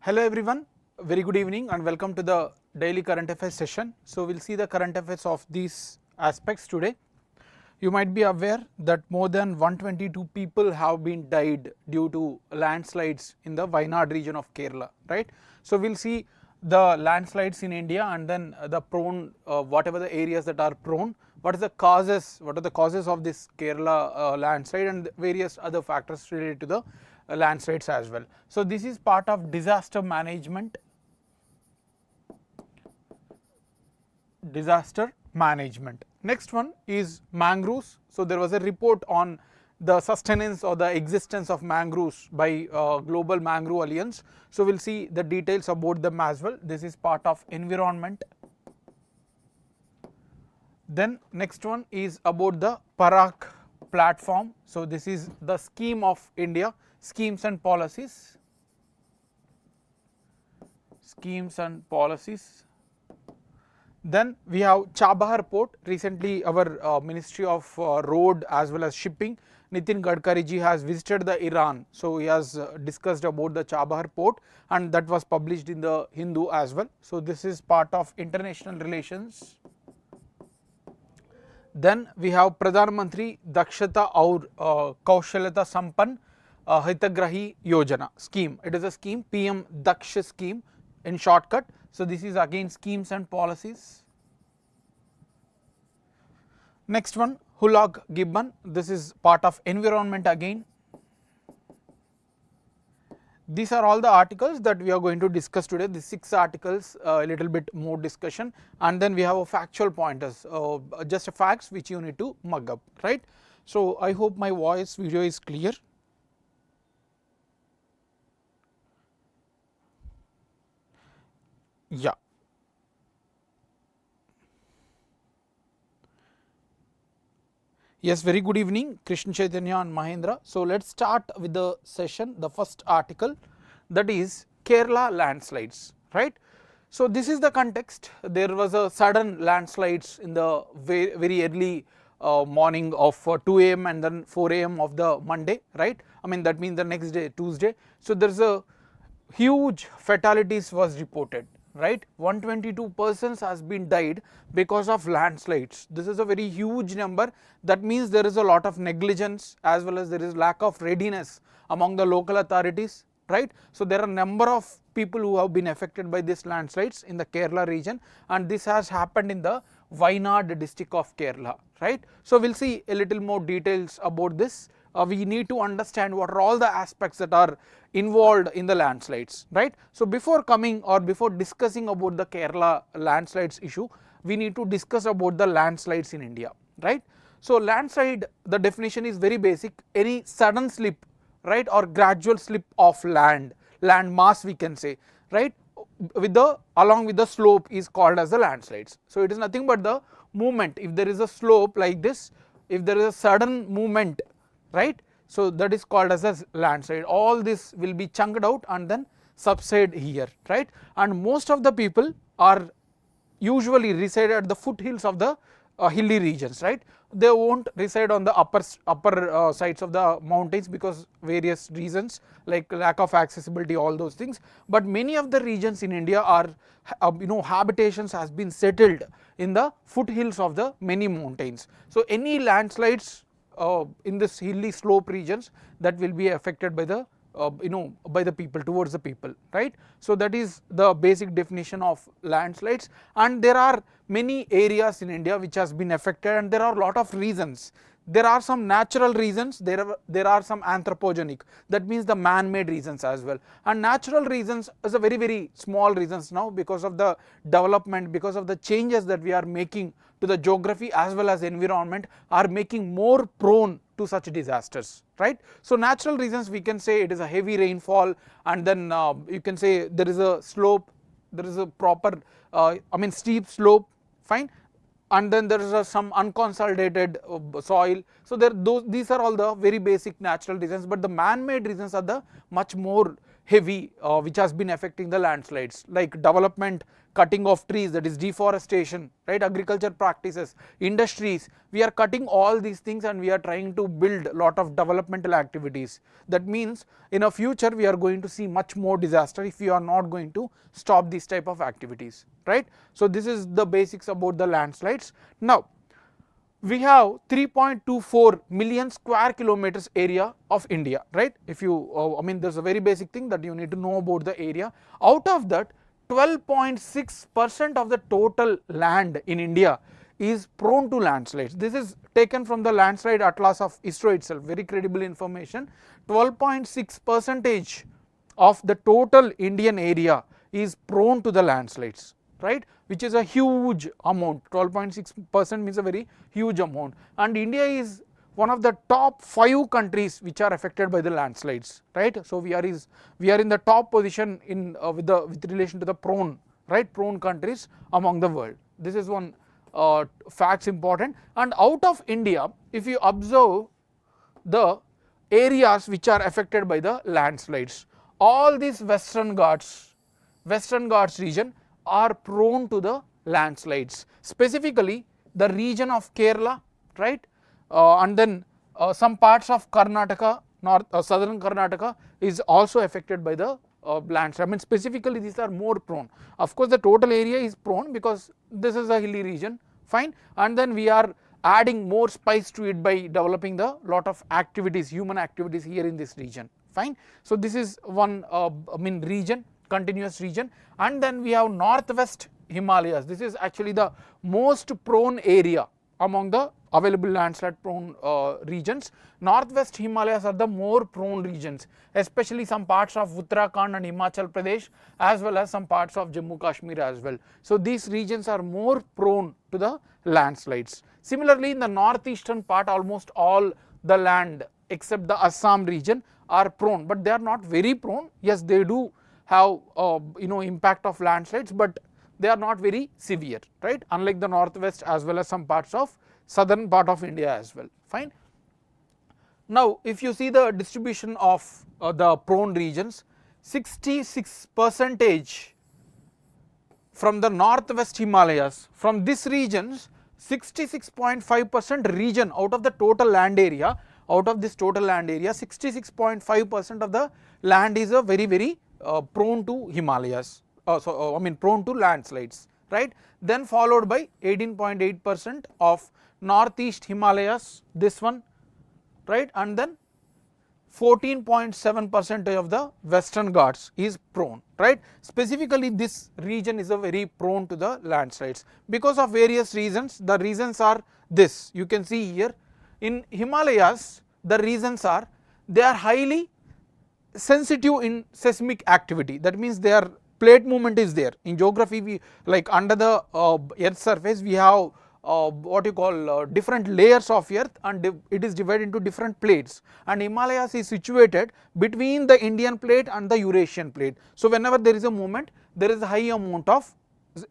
Hello everyone, very good evening and welcome to the daily current affairs session. So, we will see the current affairs of these aspects today. You might be aware that more than 122 people have been died due to landslides in the Wayanad region of Kerala, right. So, we will see the landslides in India and then the prone, whatever the areas that are prone, what are the causes of this Kerala landslide and various other factors related to the landslides as well. So, this is part of disaster management. Next one is mangroves. So, there was a report on the sustenance or the existence of mangroves by Global Mangrove Alliance. So, we will see the details about them as well. This is part of environment. Then next one is about the Parakh platform. So, this is the scheme of India, schemes and policies. Then we have Chabahar port. Recently our Ministry of Road as well as Shipping, Nitin Gadkari ji has visited the Iran. So, he has discussed about the Chabahar port and that was published in the Hindu as well. So, this is part of international relations. Then we have Pradhan Mantri Dakshata aur Kaushalyata Sampann Hitagrahi Yojana scheme. It is a scheme, PM-DAKSH scheme in shortcut. So, this is again schemes and policies. Next one, Hoolock Gibbon. This is part of environment again. These are all the articles that we are going to discuss today. These 6 articles, a little bit more discussion, and then we have a factual pointers, just facts which you need to mug up, right. So, I hope my voice video is clear. Yeah. Yes, very good evening, Krishna Chaitanya and Mahendra. So, let us start with the session, the first article, that is Kerala landslides, right. So, this is the context. There was a sudden landslides in the very early morning of 2 AM and then 4 AM of the Monday, right. I mean that means the next day, Tuesday. So, there is a huge fatalities was reported, right. 122 persons has been died because of landslides. This is a very huge number. That means there is a lot of negligence as well as there is lack of readiness among the local authorities, right. So, there are number of people who have been affected by these landslides in the Kerala region, and this has happened in the Wayanad district of Kerala, right. So, we will see a little more details about this. We need to understand what are all the aspects that are involved in the landslides, right. So, before coming or before discussing about the Kerala landslides issue, we need to discuss about the landslides in India, right. So, landslide, the definition is very basic, any sudden slip, right, or gradual slip of land mass we can say, right, with the along with the slope is called as the landslides. So, it is nothing but the movement. If there is a slope like this, if there is a sudden movement, right. So, that is called as a landslide. All this will be chunked out and then subside here, right, and most of the people are usually reside at the foothills of the hilly regions, right. They won't reside on the upper sides of the mountains because various reasons like lack of accessibility, all those things, but many of the regions in India are habitations has been settled in the foothills of the many mountains. So, any landslides in this hilly slope regions, that will be affected by the by the people, towards the people, right. So, that is the basic definition of landslides, and there are many areas in India which has been affected, and there are a lot of reasons. There are some natural reasons, there are some anthropogenic, that means the man made reasons as well, and natural reasons is a very small reasons now because of the development, because of the changes that we are making to the geography as well as environment are making more prone to such disasters, right. So, natural reasons we can say it is a heavy rainfall, and then you can say there is a slope, there is a proper steep slope, fine, and then there is some unconsolidated soil. So, these are all the very basic natural reasons, but the man made reasons are the much more heavy which has been affecting the landslides, like development, cutting of trees, that is deforestation, right, agriculture practices, industries. We are cutting all these things and we are trying to build a lot of developmental activities. That means in a future we are going to see much more disaster if we are not going to stop these type of activities, right. So this is the basics about the landslides. Now we have 3.24 million square kilometers area of India, right. If you I mean, there's a very basic thing that you need to know about the area. Out of that, 12.6% of the total land in India is prone to landslides. This is taken from the landslide atlas of ISRO itself, very credible information. 12.6% of the total Indian area is prone to the landslides, right, which is a huge amount. 12.6% means a very huge amount, and India is one of the top 5 countries which are affected by the landslides, right. So we are in the top position in with relation to the prone, right, prone countries among the world. This is one facts important. And out of India, if you observe the areas which are affected by the landslides, all these Western Ghats region are prone to the landslides, specifically the region of Kerala, right, and then some parts of Karnataka, southern Karnataka is also affected by the landslide. I mean, specifically these are more prone. Of course the total area is prone because this is a hilly region, fine, and then we are adding more spice to it by developing the lot of activities, human activities here in this region, fine. So this is one I mean region, continuous region. And then we have northwest Himalayas. This is actually the most prone area among the available landslide prone regions. Northwest Himalayas are the more prone regions, especially some parts of Uttarakhand and Himachal Pradesh, as well as some parts of Jammu Kashmir as well. So these regions are more prone to the landslides. Similarly, in the northeastern part, almost all the land except the Assam region are prone, but they are not very prone. Yes, they do have impact of landslides, but they are not very severe, right, unlike the northwest as well as some parts of southern part of India as well, fine. Now if you see the distribution of the prone regions, 66% from the northwest Himalayas, from this regions 66.5% region out of the total land area, out of this total land area 66.5% of the land is a very prone to Himalayas, I mean prone to landslides, right. Then followed by 18.8% of northeast Himalayas, this one, right, and then 14.7% of the Western Ghats is prone, right. Specifically this region is a very prone to the landslides because of various reasons. The reasons are this, you can see here in Himalayas, the reasons are they are highly sensitive in seismic activity. That means their plate movement is there. In geography, we like under the earth surface we have what you call different layers of earth, and it is divided into different plates, and Himalayas is situated between the Indian plate and the Eurasian plate. So whenever there is a movement, there is a high amount of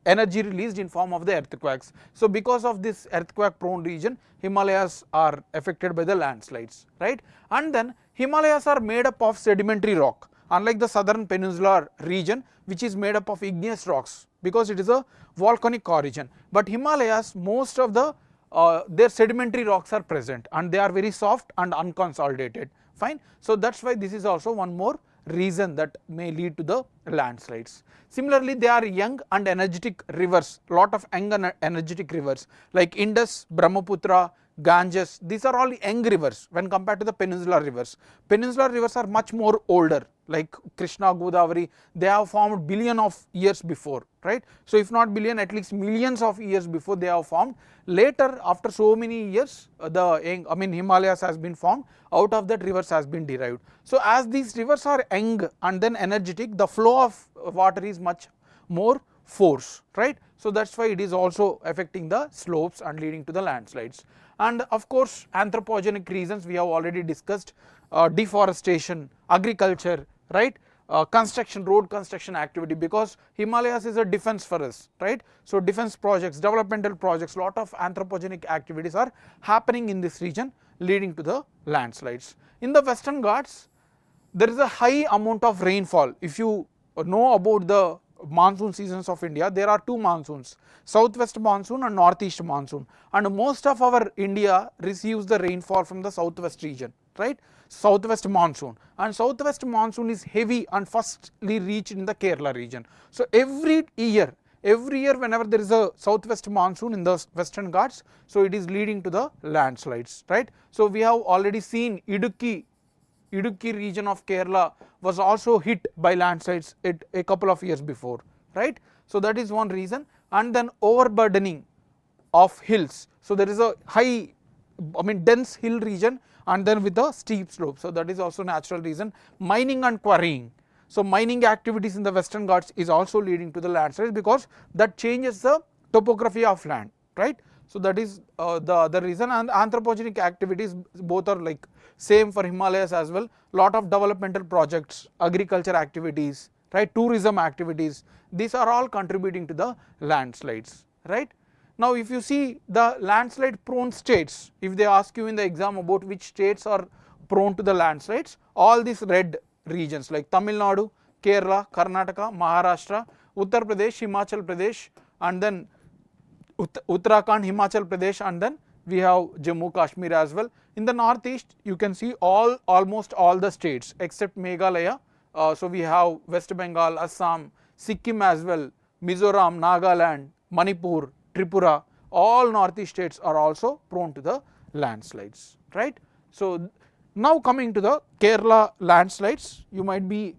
energy released in form of the earthquakes. So because of this earthquake prone region, Himalayas are affected by the landslides, right. And then Himalayas are made up of sedimentary rock, unlike the southern peninsular region which is made up of igneous rocks because it is a volcanic origin. But Himalayas, most of the their sedimentary rocks are present and they are very soft and unconsolidated, fine. So that's why this is also one more reason that may lead to the landslides. Similarly, they are young and energetic rivers, lot of young and energetic rivers like Indus, Brahmaputra, Ganges. These are all young rivers when compared to the peninsular rivers. Peninsular rivers are much more older, like Krishna, Godavari, they have formed billion of years before, right. So if not billion, at least millions of years before they have formed. Later, after so many years, Himalayas has been formed, out of that rivers has been derived. So as these rivers are young and then energetic, the flow of water is much more force, right. So that's why it is also affecting the slopes and leading to the landslides. And of course anthropogenic reasons we have already discussed, deforestation, agriculture, right, construction, road construction activity, because Himalayas is a defense for us, right. So defense projects, developmental projects, lot of anthropogenic activities are happening in this region leading to the landslides. In the Western Ghats, there is a high amount of rainfall. If you know about the monsoon seasons of India, there are two monsoons, southwest monsoon and northeast monsoon, and most of our India receives the rainfall from the southwest region, right, southwest monsoon, and southwest monsoon is heavy and firstly reached in the Kerala region. So every year whenever there is a southwest monsoon in the Western Ghats, so it is leading to the landslides, right. So we have already seen Idukki region of Kerala was also hit by landslides a couple of years before, right. So that is one reason. And then overburdening of hills, so there is a high, dense hill region and then with a steep slope, so that is also natural reason. Mining and quarrying, so mining activities in the Western Ghats is also leading to the landslides because that changes the topography of land, right. So that is the other reason. And anthropogenic activities, both are like same for Himalayas as well, lot of developmental projects, agriculture activities, right, tourism activities, these are all contributing to the landslides, right. Now if you see the landslide prone states, if they ask you in the exam about which states are prone to the landslides, all these red regions like Tamil Nadu, Kerala, Karnataka, Maharashtra, Uttar Pradesh, Himachal Pradesh, and then Uttarakhand, Himachal Pradesh, and then we have Jammu Kashmir as well. In the northeast you can see almost all the states except Meghalaya, so we have West Bengal, Assam, Sikkim as well, Mizoram, Nagaland, Manipur, Tripura, all northeast states are also prone to the landslides, right. So now coming to the Kerala landslides, you might be,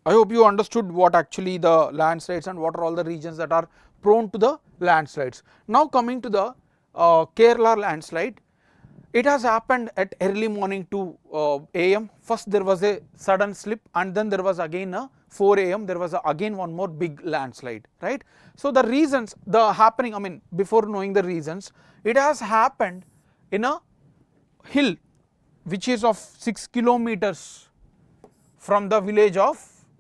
I hope you understood what actually the landslides and what are all the regions that are prone to the landslides. Now coming to the Kerala landslide, it has happened at early morning 2 AM. First there was a sudden slip and then there was again a 4 AM, there was again one more big landslide, right. So the reasons, the happening, before knowing the reasons, it has happened in a hill which is of 6 kilometers from the village of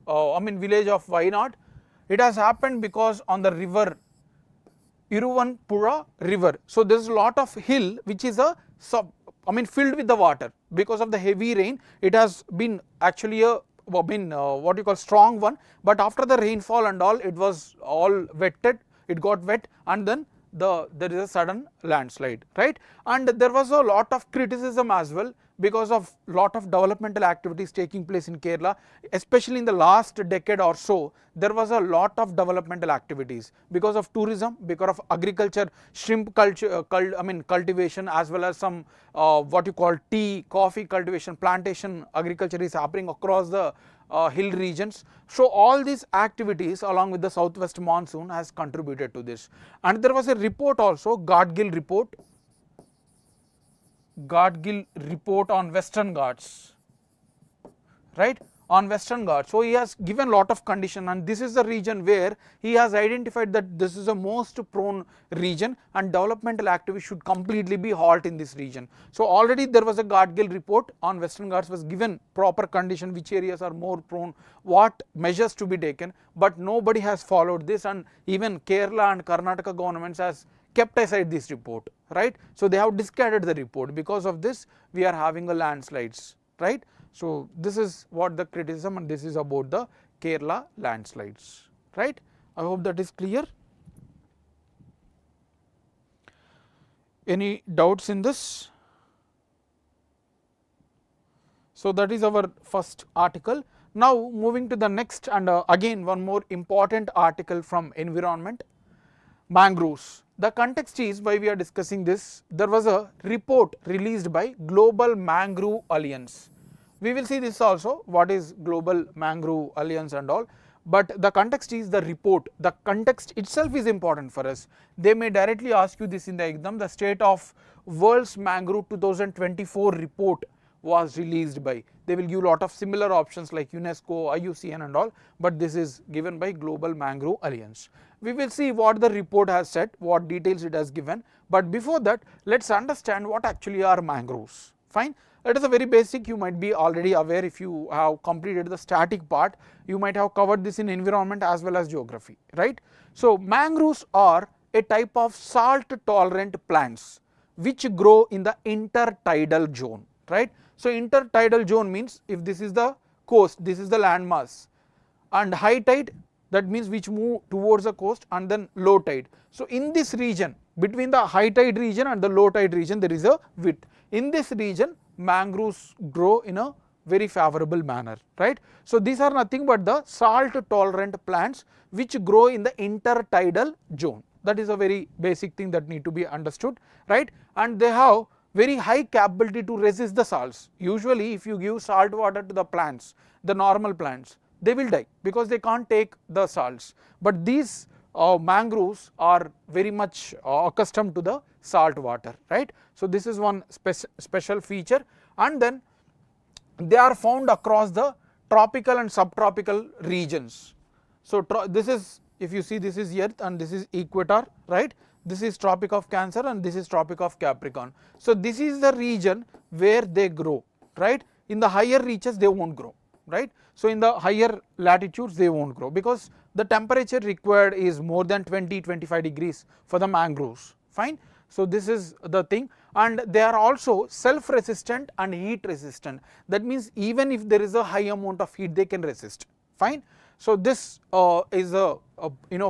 Wayanad. It has happened because on the river Iruvanpura river, so there is a lot of hill which is a filled with the water because of the heavy rain. It has been actually a what you call strong one, but after the rainfall and all, it was all wetted, it got wet, and then there is a sudden landslide, right. And there was a lot of criticism as well because of lot of developmental activities taking place in Kerala, especially in the last decade or so. There was a lot of developmental activities because of tourism, because of agriculture, shrimp cultivation, as well as some what you call tea, coffee cultivation, plantation agriculture is happening across the hill regions. So all these activities along with the southwest monsoon has contributed to this. And there was a report also, Gadgil report on Western Ghats, right, on Western Ghats. So he has given lot of condition, and this is the region where he has identified that this is the most prone region and developmental activity should completely be halt in this region. So already there was a Gadgil report on Western Ghats, was given proper condition, which areas are more prone, what measures to be taken, but nobody has followed this, and even Kerala and Karnataka governments has kept aside this report, right. So they have discarded the report. Because of this we are having a landslides, right. So this is what the criticism, and this is about the Kerala landslides, right. I hope that is clear. Any doubts in this? So that is our first article. Now moving to the next, and again one more important article from environment, mangroves. The context is why we are discussing this. There was a report released by Global Mangrove Alliance. We will see this also, what is Global Mangrove Alliance and all, but the context is the report. The context itself is important for us. They may directly ask you this in the exam. The State of World's Mangrove 2024 report was released by, they will give lot of similar options like UNESCO, IUCN and all, but this is given by Global Mangrove Alliance. We will see what the report has said, what details it has given, but before that let us understand what actually are mangroves. Fine. That is a very basic, you might be already aware if you have completed the static part, you might have covered this in environment as well as geography, right. So mangroves are a type of salt tolerant plants which grow in the intertidal zone. right. So intertidal zone means if this is the coast, this is the land mass, and high tide, that means which move towards the coast, and then low tide. So in this region, between the high tide region and the low tide region, there is a width. In this region, mangroves grow in a very favorable manner, right. So these are nothing but the salt tolerant plants which grow in the intertidal zone. That is a very basic thing that need to be understood, right. And they have very high capability to resist the salts. Usually if you give salt water to the plants, the normal plants, they will die because they can't take the salts. But these mangroves are very much accustomed to the salt water, right. So this is one special feature, and then they are found across the tropical and subtropical regions. So this is, if you see, this is Earth and this is equator, right. This is Tropic of Cancer and this is Tropic of Capricorn. So this is the region where they grow, right. In the higher reaches they won't grow, right. So in the higher latitudes they won't grow because the temperature required is more than 20-25 degrees for the mangroves, fine. So this is the thing, and they are also self resistant and heat resistant. That means even if there is a high amount of heat, they can resist, fine. So this is a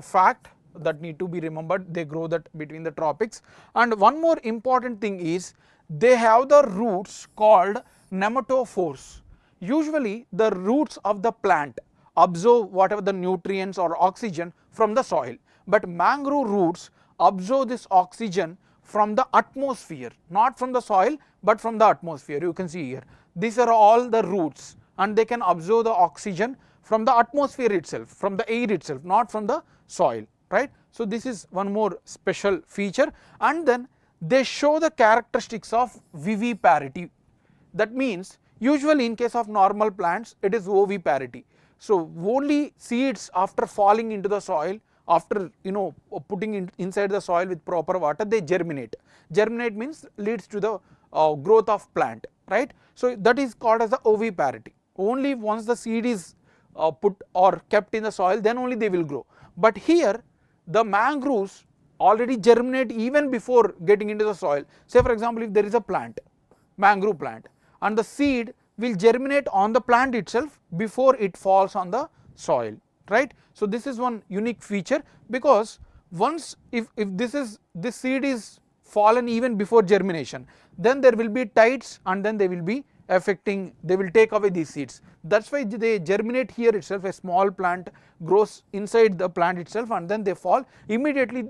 fact that need to be remembered. They grow that between the tropics. And one more important thing is they have the roots called nematophores. Usually the roots of the plant absorb whatever the nutrients or oxygen from the soil, but mangrove roots absorb this oxygen from the atmosphere, not from the soil but from the atmosphere. You can see here, these are all the roots, and they can absorb the oxygen from the atmosphere itself, from the air itself, not from the soil, right. So this is one more special feature, and then they show the characteristics of viviparity. That means usually in case of normal plants it is oviparity. So only seeds after falling into the soil, after putting inside the soil with proper water, they germinate. Germinate means leads to the growth of plant, right. So that is called as the oviparity. Only once the seed is put or kept in the soil, then only they will grow. But here the mangroves already germinate even before getting into the soil. Say for example, if there is a plant, mangrove plant, and the seed will germinate on the plant itself before it falls on the soil, right. So this is one unique feature, because once if this seed is fallen even before germination, then there will be tides and then they will be affecting, they will take away these seeds. That's why they germinate here itself. A small plant grows inside the plant itself and then they fall, immediately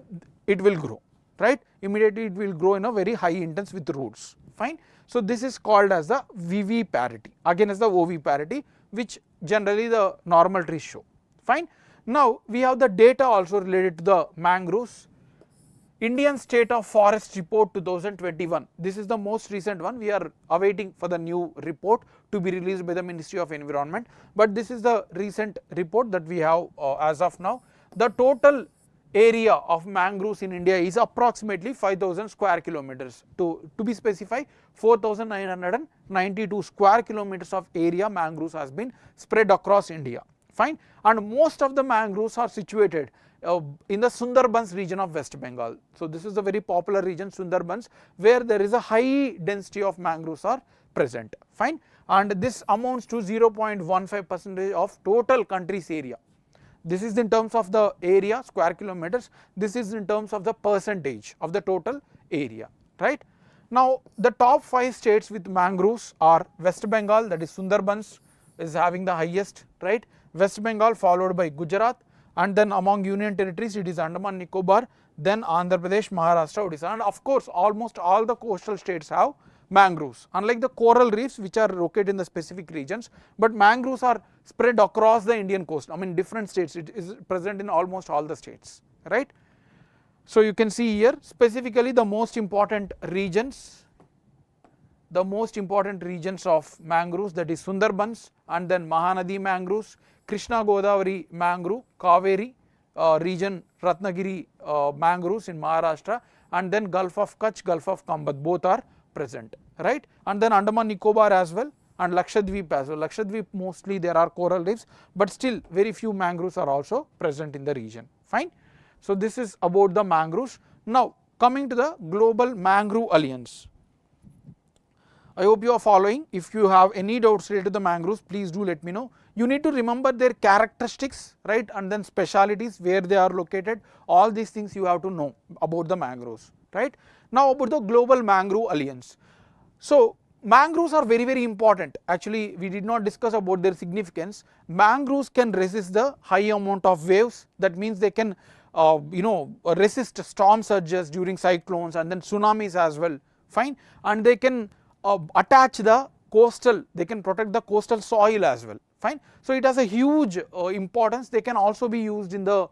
it will grow, right. Immediately it will grow in a very high intense with roots, fine. So this is called as the viviparity, again as the oviparity, which generally the normal trees show, fine. Now we have the data also related to the mangroves. Indian State of Forest Report 2021, this is the most recent one. We are awaiting for the new report to be released by the Ministry of Environment, but this is the recent report that we have as of now. The total area of mangroves in India is approximately 5,000 square kilometers. To be specified, 4,992 square kilometers of area mangroves has been spread across India, fine. And most of the mangroves are situated in the Sundarbans region of West Bengal. So this is a very popular region, Sundarbans, where there is a high density of mangroves are present, fine. And this amounts to 0.15% of total country's area. This is in terms of the area, square kilometers. This is in terms of the percentage of the total area, right. Now the top 5 states with mangroves are West Bengal, that is Sundarbans is having the highest, right. West Bengal followed by Gujarat, and then among union territories it is Andaman Nicobar, then Andhra Pradesh, Maharashtra, Odisha, and of course almost all the coastal states have mangroves, unlike the coral reefs which are located in the specific regions, but mangroves are spread across the Indian coast. I mean different states, it is present in almost all the states, right. So you can see here specifically the most important regions of mangroves, that is Sundarbans, and then Mahanadi mangroves, Krishna Godavari mangrove, Kaveri region, Ratnagiri mangroves in Maharashtra, and then Gulf of Kutch, Gulf of Kambat, both are present, right. And then Andaman Nicobar as well, and Lakshadweep as well. Lakshadweep mostly there are coral reefs, but still very few mangroves are also present in the region, fine. So this is about the mangroves. Now coming to the Global Mangrove Alliance. I hope you are following. If you have any doubts related to the mangroves, please do let me know. You need to remember their characteristics, right, and then specialities, where they are located. All these things you have to know about the mangroves, right. Now about the Global Mangrove Alliance. So mangroves are very, very important. Actually, we did not discuss about their significance. Mangroves can resist the high amount of waves. That means they can resist storm surges during cyclones and then tsunamis as well, fine, and they can attach the coastal, they can protect the coastal soil as well, fine. So it has a huge importance. They can also be used in the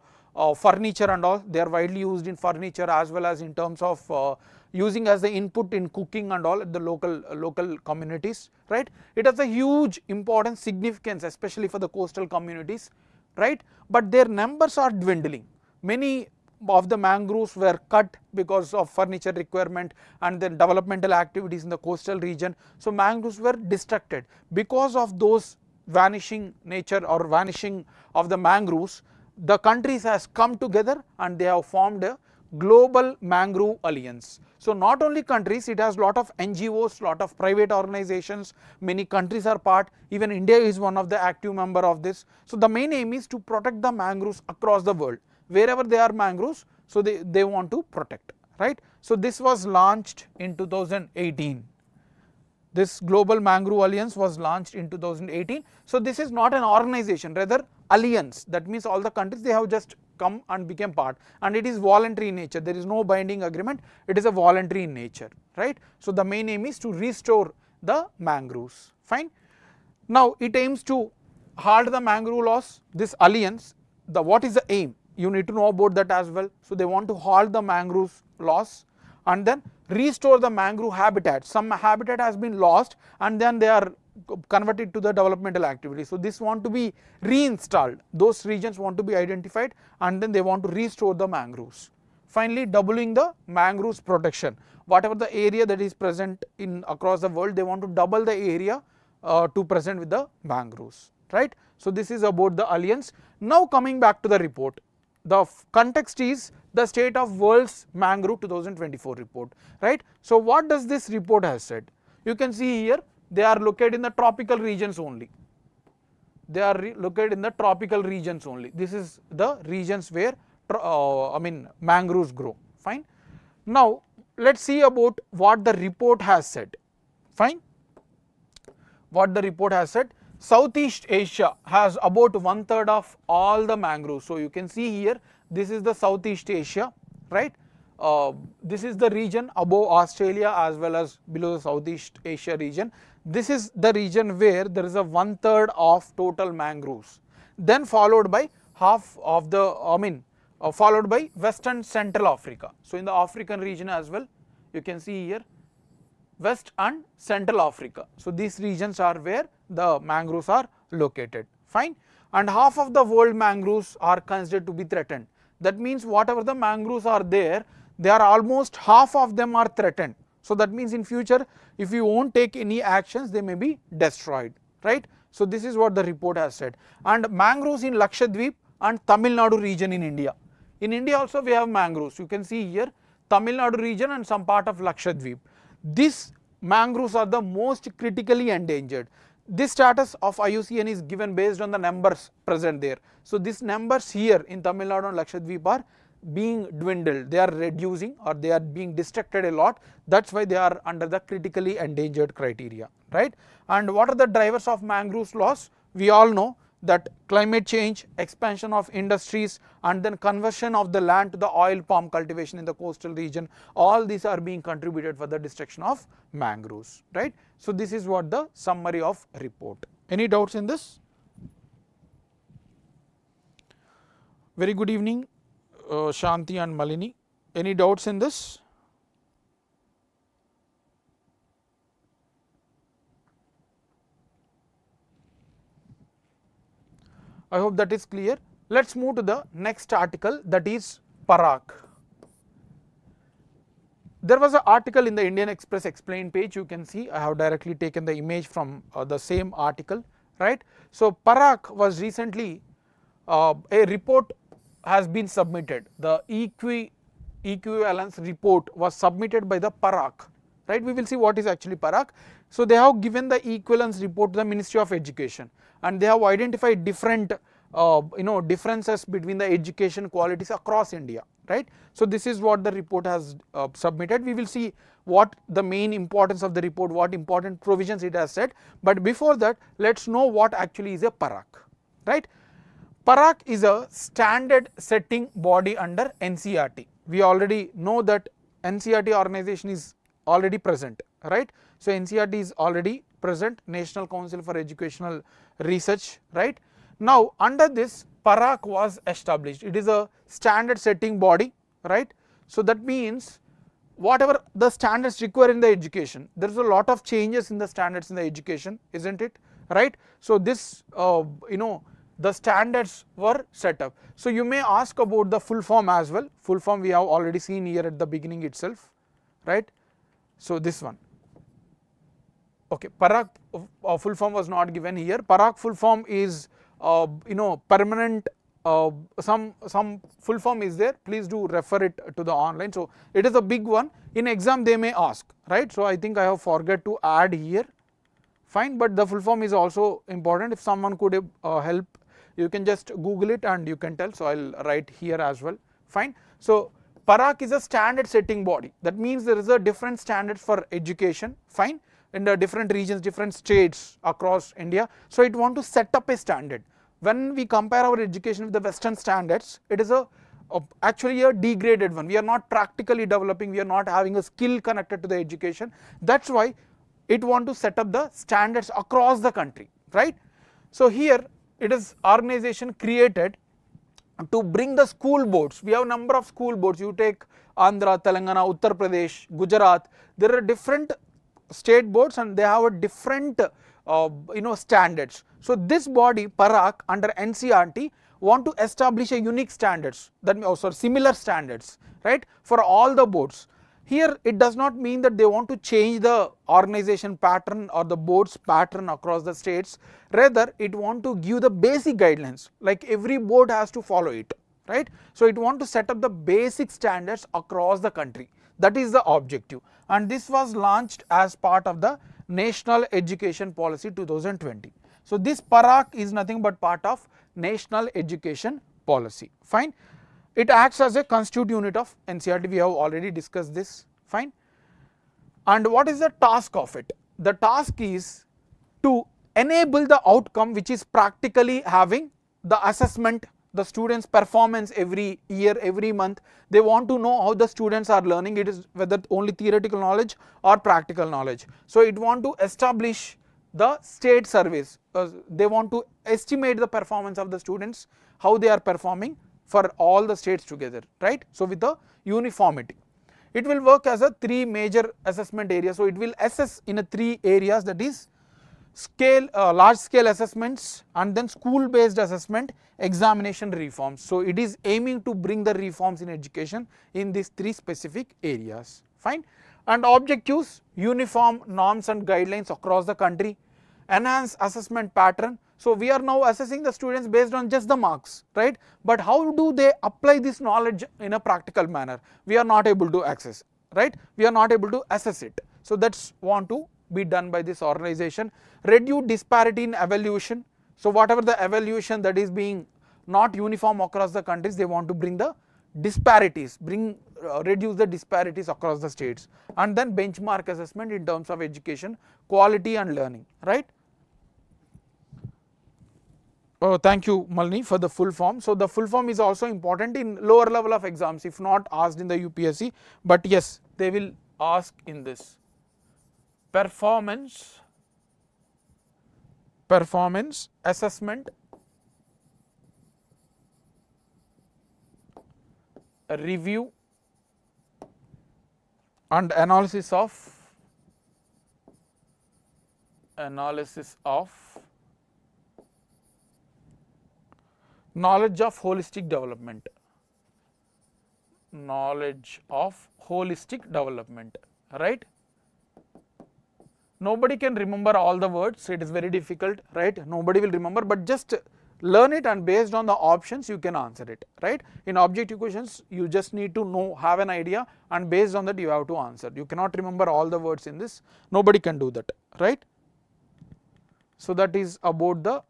furniture and all. They are widely used in furniture as well as in terms of using as the input in cooking and all at the local communities, right. It has a huge importance, significance, especially for the coastal communities, right, but their numbers are dwindling. Many of the mangroves were cut because of furniture requirement and then developmental activities in the coastal region. So mangroves were destructed. Because of those vanishing nature or vanishing of the mangroves, the countries has come together and they have formed a Global Mangrove Alliance. So not only countries, it has lot of NGOs, lot of private organizations, many countries are part, even India is one of the active member of this. So the main aim is to protect the mangroves across the world. Wherever there are mangroves, so they want to protect, right. So this was launched in 2018. This Global Mangrove Alliance was launched in 2018. So this is not an organization, rather alliance. That means all the countries, they have just come and became part, and it is voluntary in nature. There is no binding agreement. It is a voluntary in nature, right. So the main aim is to restore the mangroves, fine. Now it aims to halt the mangrove loss. This alliance, what is the aim? You need to know about that as well. So they want to halt the mangroves loss and then restore the mangrove habitat. Some habitat has been lost and then they are converted to the developmental activity. So this want to be reinstalled. Those regions want to be identified and then they want to restore the mangroves. Finally, doubling the mangroves protection. Whatever the area that is present in across the world, they want to double the area to present with the mangroves, right. So this is about the alliance. Now coming back to the report. The context is the State of World's Mangrove 2024 report, right. So what does this report has said? You can see here, they are located in the tropical regions only. They are located in the tropical regions only. This is the regions where mangroves grow, fine. Now let us see about what the report has said, fine. What the report has said. Southeast Asia has about 1/3 of all the mangroves. So you can see here, this is the Southeast Asia, right. This is the region above Australia as well as below the Southeast Asia region. This is the region where there is a 1/3 of total mangroves. Then followed by half of the, followed by Western Central Africa. So in the African region as well, you can see here, West and Central Africa. So these regions are where the mangroves are located, fine. And half of the world mangroves are considered to be threatened. That means whatever the mangroves are there, they are almost half of them are threatened. So that means in future, if you won't take any actions, they may be destroyed, right. So this is what the report has said. And mangroves in Lakshadweep and Tamil Nadu region in India. In India also we have mangroves. You can see here, Tamil Nadu region and some part of Lakshadweep. These mangroves are the most critically endangered. This status of IUCN is given based on the numbers present there. So these numbers here in Tamil Nadu and Lakshadweep are being dwindled, they are reducing or they are being destructed a lot. That is why they are under the critically endangered criteria, right. And what are the drivers of mangroves loss? We all know that climate change, expansion of industries and then conversion of the land to the oil palm cultivation in the coastal region, all these are being contributed for the destruction of mangroves, right. So this is what the summary of report. Any doubts in this? Very good evening, Shanti and Malini. Any doubts in this? I hope that is clear. Let us move to the next article, that is Parakh. There was an article in the Indian Express explain page. You can see I have directly taken the image from the same article, right. So Parakh was recently, a report has been submitted. The equivalence report was submitted by the Parakh, right? We will see what is actually Parakh. So they have given the equivalence report to the Ministry of Education, and they have identified different differences between the education qualities across India, right? So this is what the report has submitted. We will see what the main importance of the report, what important provisions it has said, but before that let's know what actually is a Parakh, right? Parakh is a standard setting body under NCERT. We already know that NCERT organization is already present, right? So NCERT is already present, National Council for Educational Research, right? Now under this Parakh was established. It is a standard setting body, right? So that means whatever the standards require in the education, there is a lot of changes in the standards in the education, isn't it, right? So this the standards were set up. So you may ask about the full form as well. Full form we have already seen here at the beginning itself, right? So this one, okay, Parakh full form was not given here. Parakh full form is permanent, some full form is there, please do refer it to the online. So it is a big one, in exam they may ask, right? So I think I have forgot to add here, fine, but the full form is also important. If someone could help, you can just Google it and you can tell. So I will write here as well, fine. So Parakh is a standard setting body, that means there is a different standards for education, fine, in the different regions, different states across India. So it want to set up a standard. When we compare our education with the Western standards, it is actually a degraded one. We are not practically developing, we are not having a skill connected to the education. That's why it want to set up the standards across the country, right? So here it is organization created to bring the school boards. We have number of school boards. You take Andhra, Telangana, Uttar Pradesh, Gujarat. There are different state boards and they have a different standards. So this body Parakh under NCERT want to establish a unique standards, that similar standards, right, for all the boards. Here it does not mean that they want to change the organization pattern or the board's pattern across the states, rather it want to give the basic guidelines, like every board has to follow it, right? So it want to set up the basic standards across the country, that is the objective, and this was launched as part of the National Education Policy 2020. So this Parakh is nothing but part of National Education Policy, fine. It acts as a constituent unit of NCERT, we have already discussed this, fine. And what is the task of it? The task is to enable the outcome which is practically having the assessment, the students' performance every year, every month. They want to know how the students are learning, it is whether only theoretical knowledge or practical knowledge. So it want to establish the state surveys, they want to estimate the performance of the students, how they are performing for all the states together, right? So with the uniformity, it will work as a three major assessment areas. So it will assess in a three areas, that is scale, large scale assessments, and then school based assessment, examination reforms. So it is aiming to bring the reforms in education in these three specific areas, fine. And objectives: uniform norms and guidelines across the country, enhance assessment pattern. So we are now assessing the students based on just the marks, right? But how do they apply this knowledge in a practical manner? We are not able to access, right? We are not able to assess it. So that's want to be done by this organization. Reduce disparity in evaluation. So whatever the evaluation that is being not uniform across the countries, they want to bring the disparities, reduce the disparities across the states. And then benchmark assessment in terms of education quality and learning, right? Thank you, Malini, for the full form. So the full form is also important in lower level of exams, if not asked in the UPSC, but yes, they will ask in this. Performance assessment review and analysis of knowledge of holistic development, right? Nobody can remember all the words, it is very difficult, right? Nobody will remember, but just learn it, and based on the options you can answer it, right? In objective questions you just need to know, have an idea, and based on that you have to answer. You cannot remember all the words in this, nobody can do that, right? So that is about the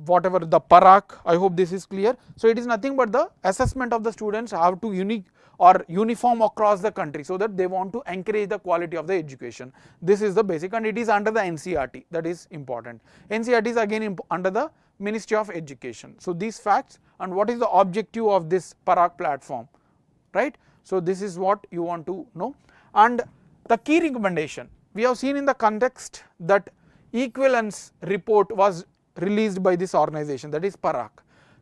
whatever the Parakh. I hope this is clear. So it is nothing but the assessment of the students have to unique or uniform across the country, so that they want to encourage the quality of the education. This is the basic, and it is under the NCERT, that is important. NCERT is again under the Ministry of Education. So these facts, and what is the objective of this Parakh platform, right? So this is what you want to know. And the key recommendation, we have seen in the context that equivalence report was released by this organization, that is Parakh.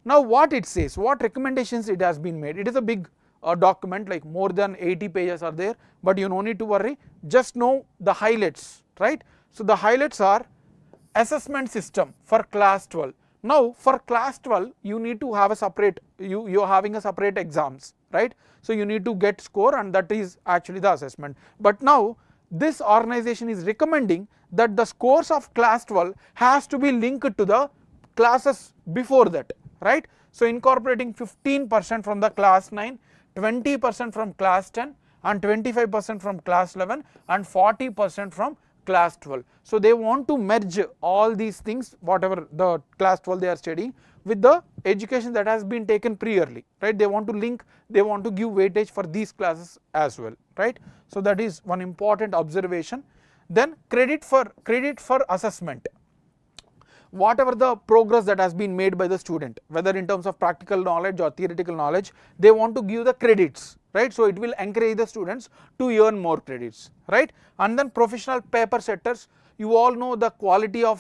Now what it says, what recommendations it has been made, it is a big document, like more than 80 pages are there, but you no need to worry, just know the highlights, right? So the highlights are assessment system for class 12. Now for class 12 you need to have a separate, you are having a separate exams, right? So you need to get score, and that is actually the assessment. But now this organization is recommending that the scores of class 12 has to be linked to the classes before that, right? So incorporating 15% from the class 9, 20% from class 10, and 25% from class 11, and 40% from class 12. So they want to merge all these things, whatever the class 12 they are studying, with the education that has been taken previously, right? They want to link, they want to give weightage for these classes as well, right? So that is one important observation. Then credit for assessment, whatever the progress that has been made by the student, whether in terms of practical knowledge or theoretical knowledge, they want to give the credits, right? So it will encourage the students to earn more credits, right? And then professional paper setters, you all know the quality of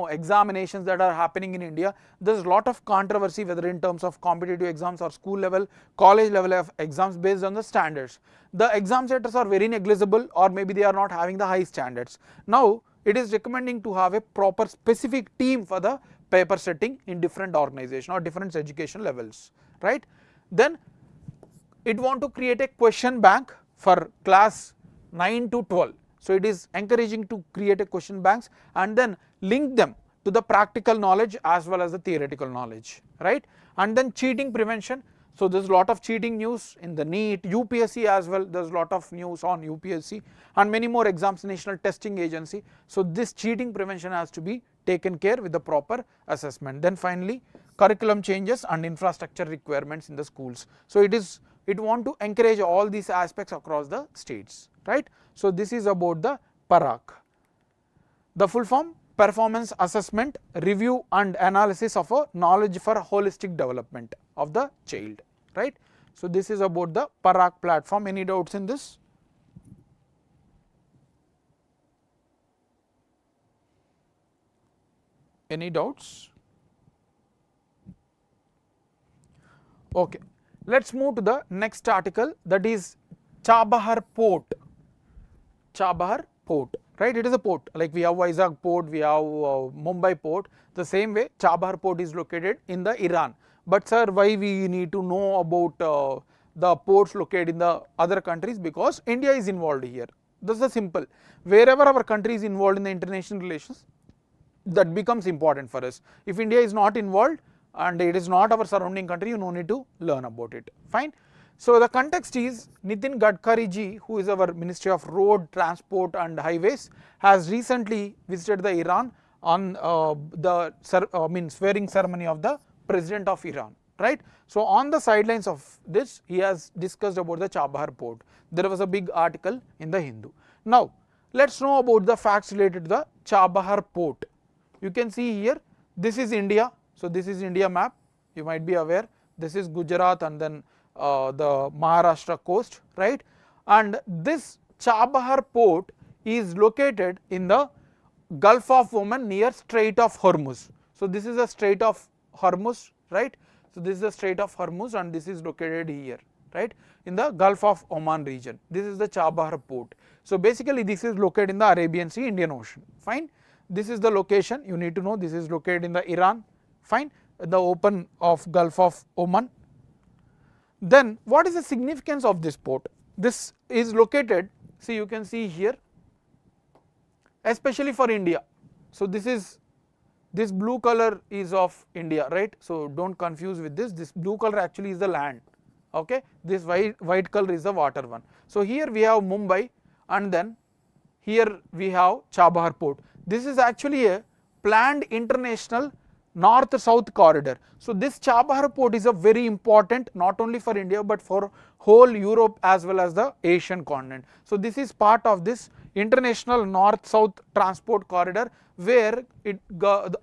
examinations that are happening in India. There is a lot of controversy whether in terms of competitive exams or school level, college level of exams based on the standards. The exam setters are very negligible, or maybe they are not having the high standards. Now it is recommending to have a proper specific team for the paper setting in different organization or different education levels, right? Then it want to create a question bank for class 9 to 12. So it is encouraging to create a question banks and then link them to the practical knowledge as well as the theoretical knowledge, right? And then cheating prevention. So there is a lot of cheating news in the NEET, UPSC as well, there is a lot of news on UPSC and many more exams, National Testing Agency. So this cheating prevention has to be taken care with the proper assessment. Then finally curriculum changes and infrastructure requirements in the schools. So it want to encourage all these aspects across the states, right? So this is about the Parakh. The full form, performance assessment, review and analysis of a knowledge for holistic development of the child, right? So this is about the Parakh platform. Any doubts in this? Any doubts? Okay, let's move to the next article, that is Chabahar port. Chabahar port, right? It is a port, like we have Vizag port, we have Mumbai port. The same way Chabahar port is located in the Iran. But sir, why we need to know about the ports located in the other countries? Because India is involved here. This is simple. Wherever our country is involved in the international relations, that becomes important for us. If India is not involved and it is not our surrounding country, you no need to learn about it. Fine. So the context is Nitin Gadkari ji, who is our Ministry of Road, Transport and Highways, has recently visited the Iran on the swearing ceremony of the President of Iran, right? So on the sidelines of this, he has discussed about the Chabahar port. There was a big article in the Hindu. Now let's know about the facts related to the Chabahar port. You can see here, this is India. So this is India map, you might be aware. This is Gujarat and then the Maharashtra coast, right? And this Chabahar port is located in the Gulf of Oman near Strait of Hormuz. So this is the Strait of Hormuz, right? So this is the Strait of Hormuz and this is located here, right, in the Gulf of Oman region. This is the Chabahar port. So basically this is located in the Arabian Sea, Indian Ocean. Fine. This is the location, you need to know, this is located in the Iran. Fine. The open of Gulf of Oman. Then what is the significance of this port? This is located, see, you can see here, especially for India. So this is This blue color is of India, right? So don't confuse with this. This blue color actually is the land. Okay, this white color is the water one. So here we have Mumbai, and then here we have Chabahar port. This is actually a planned international north-south corridor. So this Chabahar port is a very important not only for India but for whole Europe as well as the Asian continent. So this is part of this international north-south transport corridor where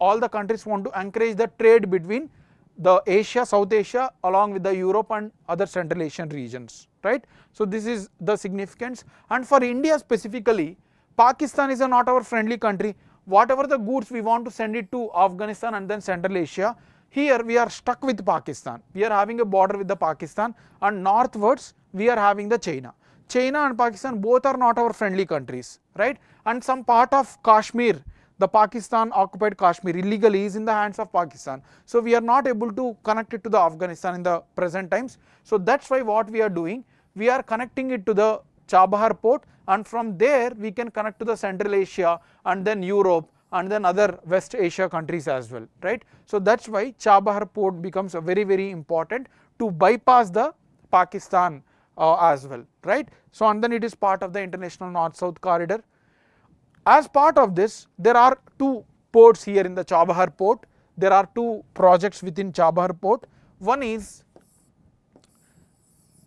all the countries want to encourage the trade between the Asia, South Asia along with the Europe and other Central Asian regions, right. So this is the significance, and for India specifically, Pakistan is not our friendly country. Whatever the goods we want to send it to Afghanistan and then Central Asia, here we are stuck with Pakistan. We are having a border with the Pakistan, and northwards we are having the China. China and Pakistan both are not our friendly countries, right, and some part of Kashmir, the Pakistan occupied Kashmir illegally, is in the hands of Pakistan. So we are not able to connect it to the Afghanistan in the present times. So that's why what we are doing, we are connecting it to the Chabahar port, and from there we can connect to the Central Asia and then Europe and then other West Asia countries as well, right. So that's why Chabahar port becomes a very important to bypass the Pakistan as well, right. So and then it is part of the international north-south corridor. As part of this, there are two ports here in the Chabahar port. There are two projects within Chabahar port. One is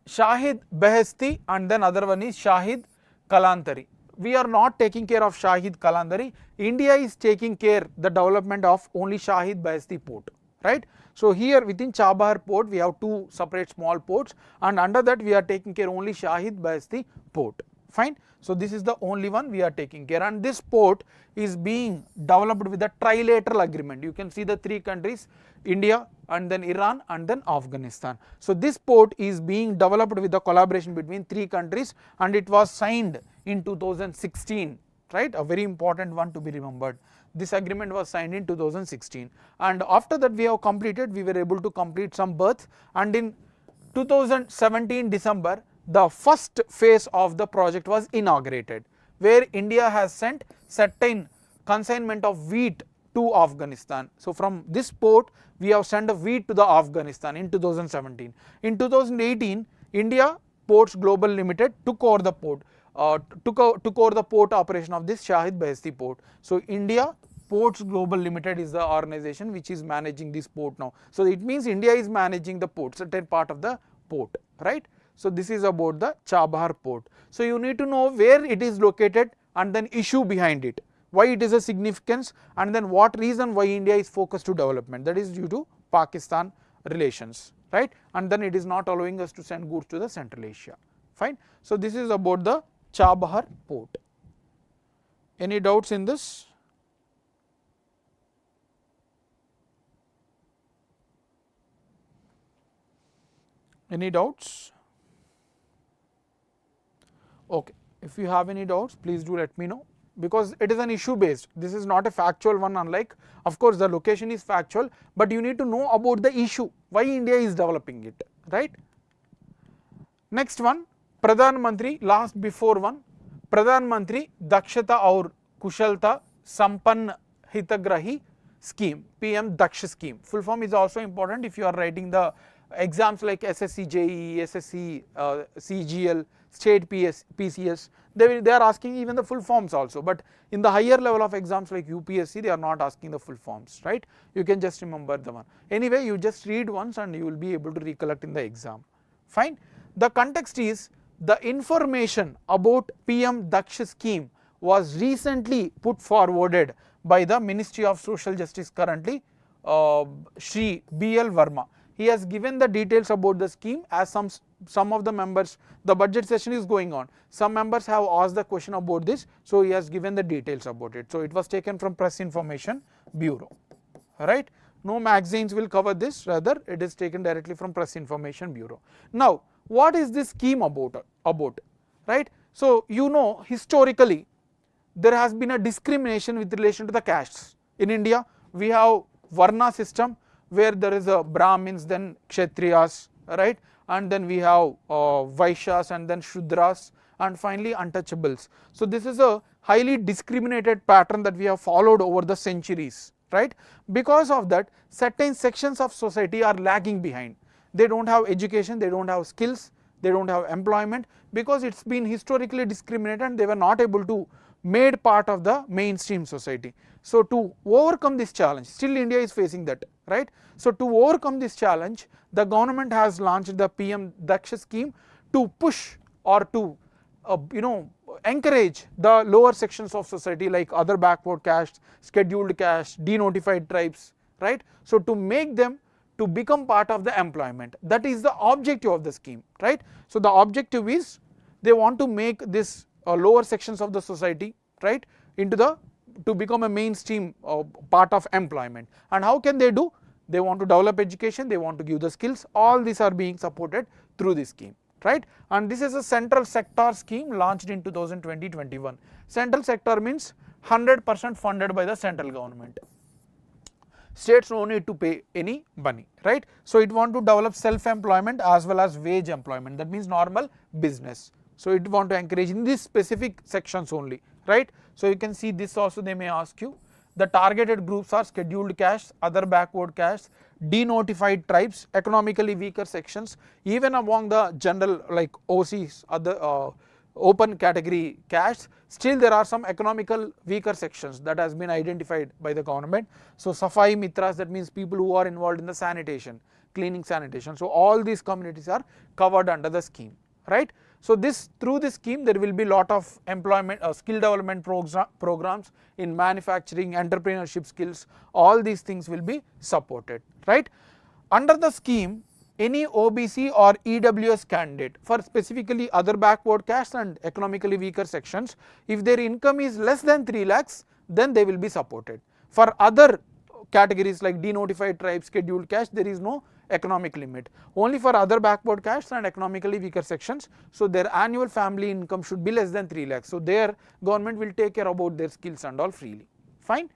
Shahid Beheshti and then other one is Shahid Kalantari. We are not taking care of Shahid Kalantari. India is taking care the development of only Shahid Beheshti port, right. So here within Chabahar port we have two separate small ports, and under that we are taking care only Shahid Beheshti port, fine. So this is the only one we are taking care, and this port is being developed with a trilateral agreement. You can see the three countries, India and then Iran and then Afghanistan. So this port is being developed with the collaboration between three countries, and it was signed in 2016, right, a very important one to be remembered. This agreement was signed in 2016, and after that we have completed, we were able to complete some berths, and in 2017 December the first phase of the project was inaugurated, where India has sent certain consignment of wheat to Afghanistan. So from this port we have sent a wheat to the Afghanistan in 2017. In 2018, India Ports Global Limited took over the port, took over the port operation of this Shahid Beheshti port. So India Ports Global Limited is the organization which is managing this port now. So it means India is managing the port, certain part of the port, right. So this is about the Chabahar port. So you need to know where it is located and then issue behind it, why it is a significance, and then what reason why India is focused to development, that is due to Pakistan relations, right, and then it is not allowing us to send goods to the Central Asia, fine. So this is about the Chabahar port. Any doubts in this? Any doubts? Okay, if you have any doubts, please do let me know, because it is an issue based. This is not a factual one, unlike, of course the location is factual, but you need to know about the issue, why India is developing it, right. Next one, Pradhan Mantri, last before one, Pradhan Mantri Dakshata aur Kushalta Sampann Hitagrahi scheme, PM-DAKSH scheme. Full form is also important if you are writing the exams like SSC, JEE, SSC, CGL, state PCS, they are asking even the full forms also, but in the higher level of exams like UPSC, they are not asking the full forms, right. You can just remember the one. Anyway, you just read once and you will be able to recollect in the exam, fine. The context is the information about PM-DAKSH scheme was recently put forwarded by the Ministry of Social Justice currently, Shri B.L. Verma. He has given the details about the scheme, as some of the members, the budget session is going on, some members have asked the question about this, so he has given the details about it. So it was taken from Press Information Bureau, right. No magazines will cover this, rather it is taken directly from Press Information Bureau. Now what is this scheme about, right. So you know, historically there has been a discrimination with relation to the castes. In India we have Varna system, where there is a Brahmins, then Kshatriyas, right, and then we have Vaishyas and then Shudras, and finally untouchables. So this is a highly discriminated pattern that we have followed over the centuries, right? Because of that, certain sections of society are lagging behind. They don't have education, they don't have skills, they don't have employment, because it's been historically discriminated and they were not able to made part of the mainstream society. So to overcome this challenge, still India is facing that, right? So to overcome this challenge, the government has launched the PM-DAKSH scheme to push or to encourage the lower sections of society like other backward castes, scheduled castes, denotified tribes, right? So to make them to become part of the employment. That is the objective of the scheme, right? So the objective is they want to make this lower sections of the society, right, into the to become a mainstream part of employment. And how can they do? They want to develop education, they want to give the skills, all these are being supported through this scheme, right? And this is a central sector scheme launched in 2020-21. Central sector means 100% funded by the central government. States no need to pay any money, right? So it want to develop self-employment as well as wage employment, that means normal business. So it want to encourage in these specific sections only, right? So you can see this also they may ask you. The targeted groups are scheduled castes, other backward castes, denotified tribes, economically weaker sections, even among the general like OCs, other open category castes, still there are some economical weaker sections that has been identified by the government. So Safai Mitras, that means people who are involved in the sanitation, cleaning sanitation. So all these communities are covered under the scheme, right? So this through this scheme there will be lot of employment, skill development programs in manufacturing, entrepreneurship skills, all these things will be supported, right? Under the scheme, any OBC or EWS candidate for specifically other backward castes and economically weaker sections, if their income is less than 3 lakhs, then they will be supported. For other categories like denotified tribes, scheduled caste, there is no economic limit. Only for other backward castes and economically weaker sections, so their annual family income should be less than 3 lakhs. So their government will take care about their skills and all freely. Fine?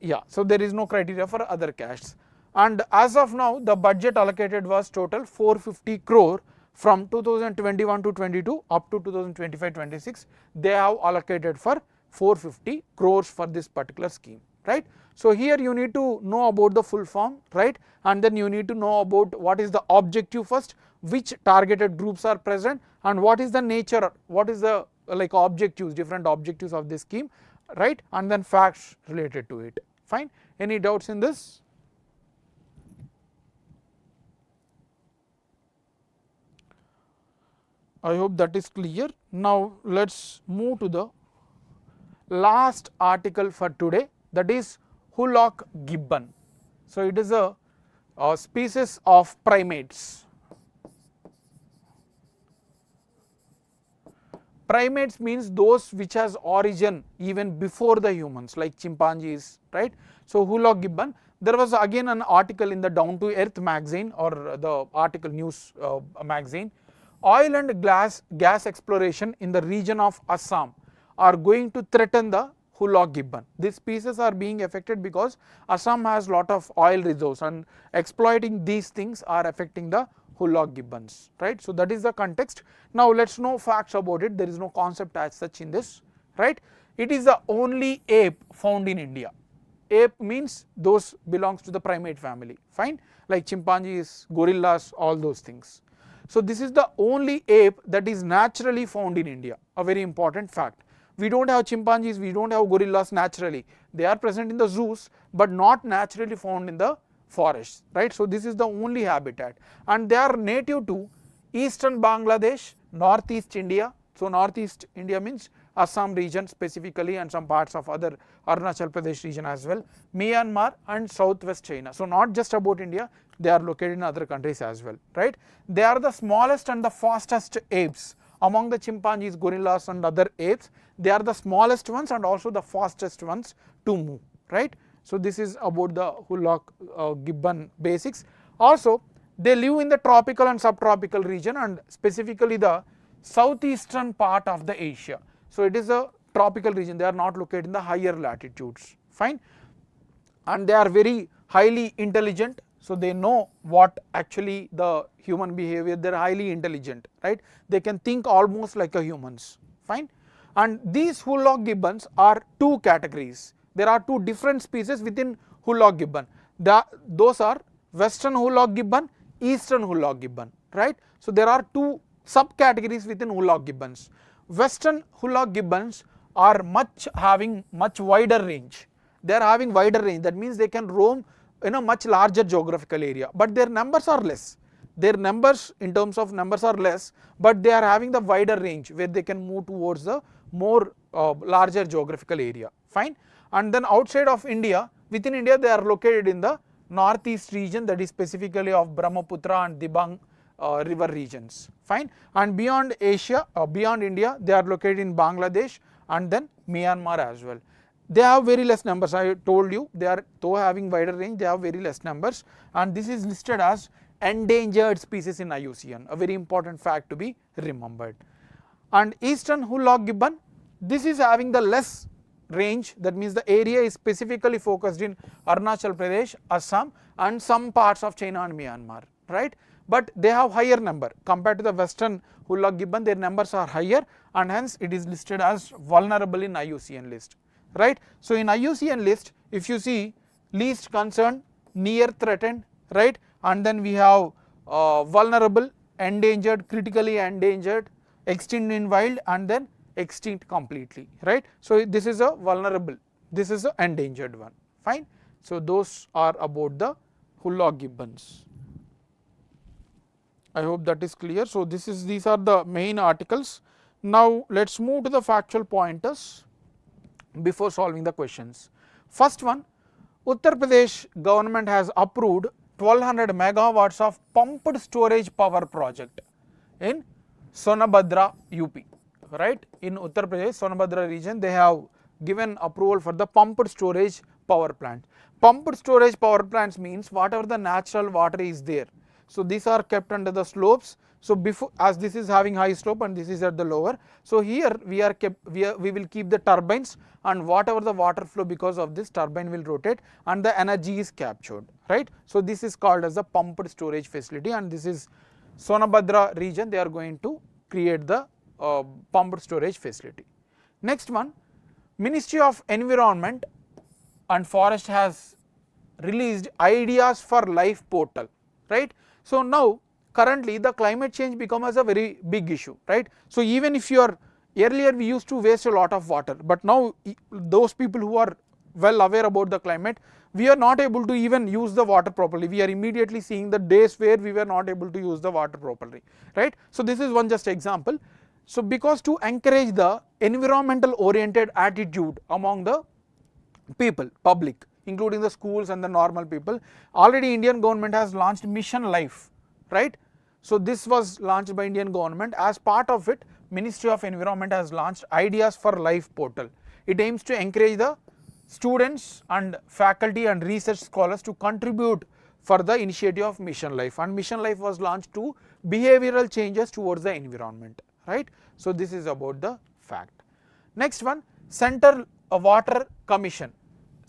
Yeah, so there is no criteria for other castes. And as of now, the budget allocated was total 450 crore from 2021 to 22 up to 2025-26. They have allocated for 450 crores for this particular scheme, right? So here you need to know about the full form, right? And then you need to know about what is the objective first, which targeted groups are present, and what is the nature, what is the like objectives, different objectives of this scheme, right? And then facts related to it. Fine? Any doubts in this? I hope that is clear. Now let's move to the last article for today, that is Hoolock Gibbon. So it is a species of primates. Primates means those which has origin even before the humans, like chimpanzees, right? So Hoolock Gibbon, there was again an article in the Down to Earth magazine or the article news magazine. Oil and gas exploration in the region of Assam are going to threaten the Hoolock Gibbon. These species are being affected because Assam has lot of oil reserves, and exploiting these things are affecting the Hoolock Gibbons, right? So that is the context. Now let's know facts about it. There is no concept as such in this, right? It is the only ape found in India. Ape means those belongs to the primate family, fine, like chimpanzees, gorillas, all those things. So this is the only ape that is naturally found in India, a very important fact. We don't have chimpanzees, we don't have gorillas naturally. They are present in the zoos, but not naturally found in the forests, right? So this is the only habitat, and they are native to eastern Bangladesh, northeast India. So northeast India means Assam region specifically, and some parts of other Arunachal Pradesh region as well, Myanmar and southwest China. So not just about India, they are located in other countries as well, right? They are the smallest and the fastest apes among the chimpanzees, gorillas and other apes. They are the smallest ones and also the fastest ones to move, right? So this is about the Hoolock Gibbon basics. Also they live in the tropical and subtropical region, and specifically the southeastern part of the Asia. So it is a tropical region, they are not located in the higher latitudes, fine. And they are very highly intelligent, so they know what actually the human behavior, they are highly intelligent, right? They can think almost like a humans, fine. And these Hoolock Gibbons are two categories. There are two different species within Hoolock Gibbon. Those are Western Hoolock Gibbon, Eastern Hoolock Gibbon, right. So there are two subcategories within Hoolock Gibbons. Western Hoolock Gibbons are having much wider range. They are having wider range, that means they can roam in a much larger geographical area, but their numbers are less. Their numbers in terms of numbers are less, but they are having the wider range where they can move towards the more larger geographical area, fine. And then outside of India, within India they are located in the northeast region, that is specifically of Brahmaputra and Dibang river regions, fine. And beyond Asia, beyond India, they are located in Bangladesh and then Myanmar as well. They have very less numbers. I told you they are, though having wider range, they have very less numbers, and this is listed as endangered species in IUCN, a very important fact to be remembered. And Eastern Hoolock Gibbon, this is having the less range, that means the area is specifically focused in Arunachal Pradesh, Assam and some parts of China and Myanmar, right. But they have higher number compared to the Western Hoolock Gibbon, their numbers are higher, and hence it is listed as vulnerable in IUCN list, right. So in IUCN list, if you see least concerned, near threatened, right, and then we have vulnerable, endangered, critically endangered, extinct in wild, and then extinct completely, right. So this is a vulnerable, this is a endangered one, fine. So those are about the Hoolock Gibbons. I hope that is clear. So these are the main articles. Now let us move to the factual pointers before solving the questions. First one, Uttar Pradesh government has approved 1200 megawatts of pumped storage power project in Sonabhadra, UP, right. In Uttar Pradesh, Sonabhadra region, they have given approval for the pumped storage power plant. Pumped storage power plants means whatever the natural water is there. So these are kept under the slopes. So before, as this is having high slope and this is at the lower, so here we will keep the turbines, and whatever the water flow, because of this turbine will rotate and the energy is captured, right. So this is called as the pumped storage facility, and this is Sonabhadra region, they are going to create the pumped storage facility. Next one, Ministry of Environment and Forest has released Ideas for Life portal, right. So now currently the climate change becomes a very big issue, right. So even if you are, earlier we used to waste a lot of water, but now those people who are well aware about the climate, we are not able to even use the water properly. We are immediately seeing the days where we were not able to use the water properly, right. So this is one just example. So because to encourage the environmental oriented attitude among the people, public, including the schools and the normal people, already Indian government has launched Mission Life, right. So this was launched by Indian government. As part of it, Ministry of Environment has launched Ideas for Life portal. It aims to encourage the students and faculty and research scholars to contribute for the initiative of Mission Life, and Mission Life was launched to behavioral changes towards the environment, right. So this is about the fact. Next one, Central Water Commission,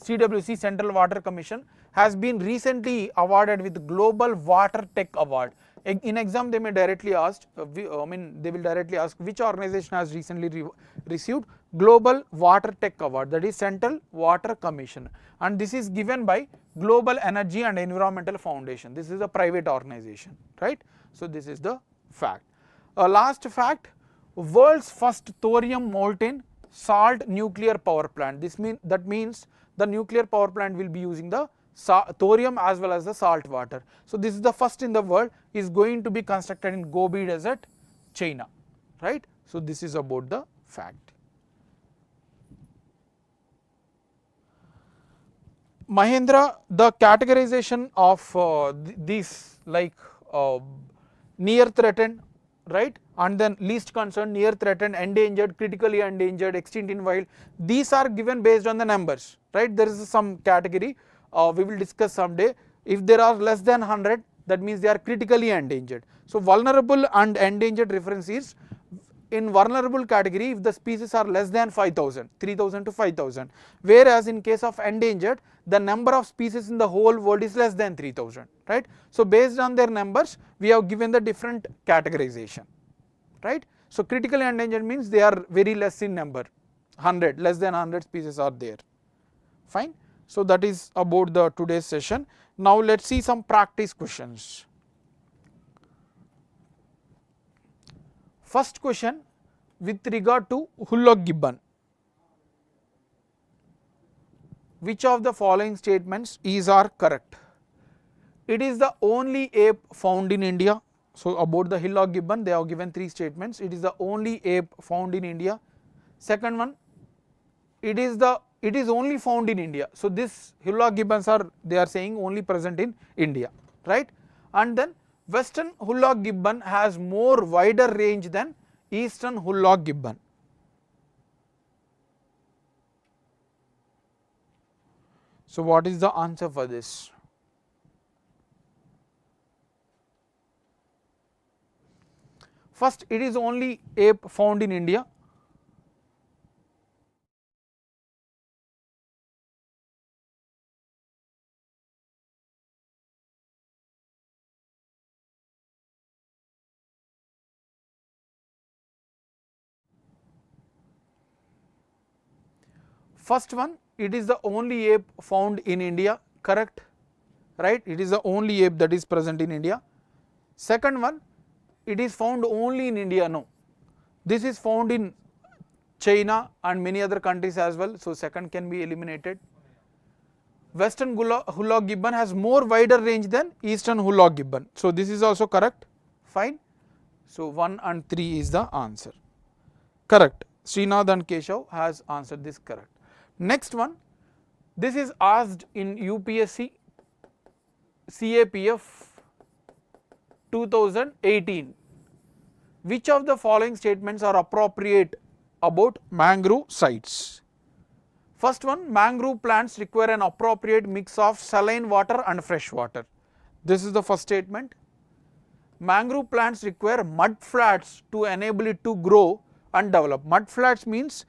CWC, Central Water Commission, has been recently awarded with Global Water Tech Award. In exam they may directly ask, they will directly ask which organization has recently received Global Water Tech Award, that is Central Water Commission, and this is given by Global Energy and Environmental Foundation. This is a private organization, right. So this is the fact. Last fact, world's first thorium molten salt nuclear power plant. That means the nuclear power plant will be using the thorium as well as the salt water. So this is the first in the world, is going to be constructed in Gobi Desert, China, right. So this is about the fact. Mahendra, the categorization of these like near threatened, right, and then least concerned, near threatened, endangered, critically endangered, extinct in wild, these are given based on the numbers, right. There is some category we will discuss someday. If there are less than 100, that means they are critically endangered. So vulnerable and endangered reference is, in vulnerable category, if the species are less than 5,000, 3,000 to 5,000, whereas in case of endangered, the number of species in the whole world is less than 3,000, right. So based on their numbers, we have given the different categorization, right. So critically endangered means they are very less in number, 100, less than 100 species are there, fine. So that is about the today's session. Now let us see some practice questions. First question with regard to Hoolock Gibbon. Which of the following statements are correct? It is the only ape found in India. So about the Hoolock Gibbon, they have given 3 statements. It is the only ape found in India. Second one, it is only found in India. So this Hoolock Gibbons they are saying only present in India, right? And then Western Hoolock Gibbon has more wider range than Eastern Hoolock Gibbon. So what is the answer for this? First, it is only ape found in India. First one, it is the only ape found in India, correct, right? It is the only ape that is present in India. Second one, it is found only in India, no. This is found in China and many other countries as well, so second can be eliminated. Western Hoolock Gibbon has more wider range than Eastern Hoolock Gibbon, so this is also correct, fine. So 1 and 3 is the answer, correct. Srinath and Keshav has answered this correct. Next one, this is asked in UPSC CAPF 2018. Which of the following statements are appropriate about mangrove sites? First one, mangrove plants require an appropriate mix of saline water and fresh water. This is the first statement. Mangrove plants require mud flats to enable it to grow and develop. Mud flats means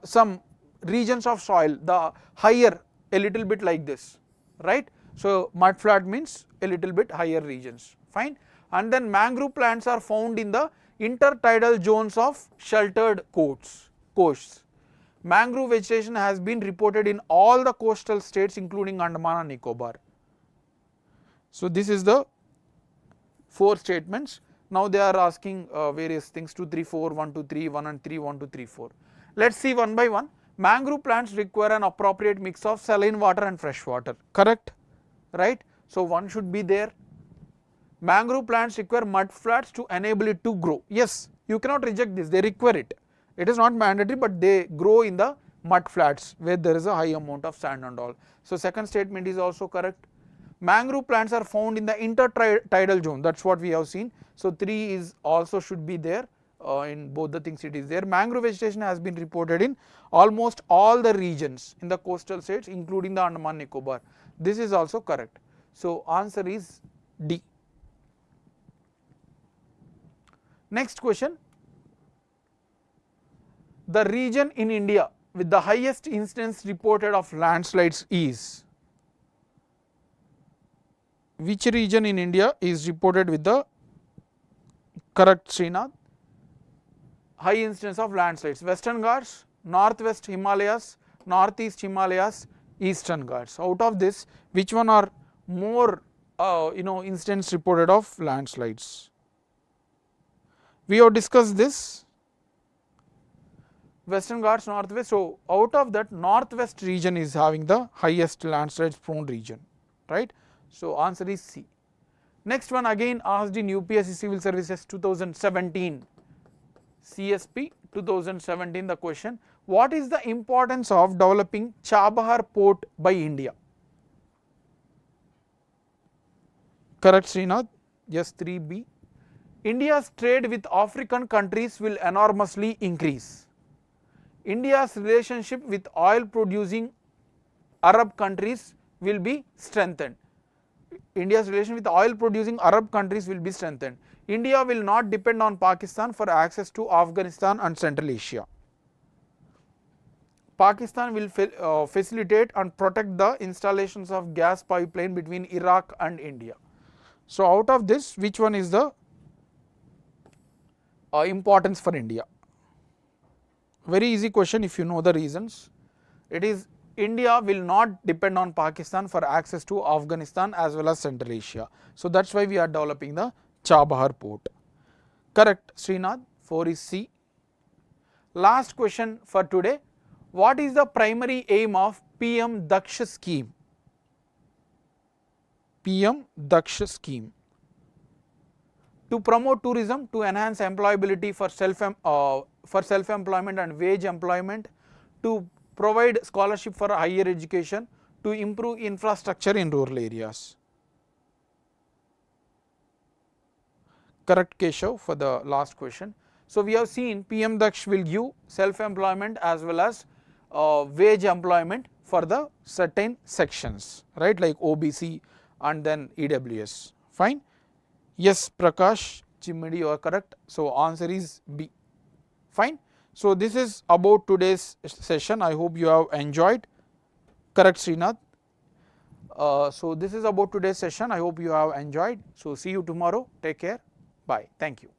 some regions of soil, the higher, a little bit like this, right? So mud flat means a little bit higher regions, fine. And then mangrove plants are found in the intertidal zones of sheltered coasts. Mangrove vegetation has been reported in all the coastal states including Andaman and Nicobar. So this is the 4 statements. Now they are asking various things, 2, 3, 4, 1, 2, 3, 1 and 3, 1, 2, 3, 4. Let us see one by one. Mangrove plants require an appropriate mix of saline water and fresh water, correct, right? So 1 should be there. Mangrove plants require mud flats to enable it to grow. Yes, you cannot reject this, they require it. It is not mandatory, but they grow in the mud flats where there is a high amount of sand and all. So second statement is also correct. Mangrove plants are found in the intertidal zone, that is what we have seen. So 3 is also should be there. In both the things it is there. Mangrove vegetation has been reported in almost all the regions in the coastal states including the Andaman Nicobar. This is also correct. So answer is D. Next question. The region in India with the highest incidence reported of landslides is? Which region in India is reported with the correct, Srinath? High incidence of landslides? Western Ghats, Northwest Himalayas, Northeast Himalayas, Eastern Ghats. Out of this, which one are more incidents reported of landslides? We have discussed this. Western Ghats, Northwest. So out of that, Northwest region is having the highest landslides prone region, right? So answer is C. Next one again asked in UPSC Civil Services 2017. CSP 2017, the question, what is the importance of developing Chabahar port by India? Correct, Srinath? Yes, 3B. India's trade with African countries will enormously increase. India's relationship with oil producing Arab countries will be strengthened. India's relation with oil producing Arab countries will be strengthened. India will not depend on Pakistan for access to Afghanistan and Central Asia. Pakistan will facilitate and protect the installations of gas pipeline between Iraq and India. So out of this, which one is the importance for India? Very easy question if you know the reasons. It is India will not depend on Pakistan for access to Afghanistan as well as Central Asia. So that is why we are developing the Chabahar port. Correct, Srinath. 4 is C. Last question for today. What is the primary aim of PM-DAKSH scheme? PM-DAKSH scheme. To promote tourism, to enhance employability for self-employment and wage employment, to provide scholarship for higher education, to improve infrastructure in rural areas. Correct, Keshav, for the last question. So we have seen PM-DAKSH will give self-employment as well as wage employment for the certain sections, right, like OBC and then EWS. Fine. Yes, Prakash Chimedi, you are correct. So answer is B. Fine. So this is about today's session. I hope you have enjoyed. Correct, Srinath. So this is about today's session. I hope you have enjoyed. So see you tomorrow. Take care. Bye. Thank you.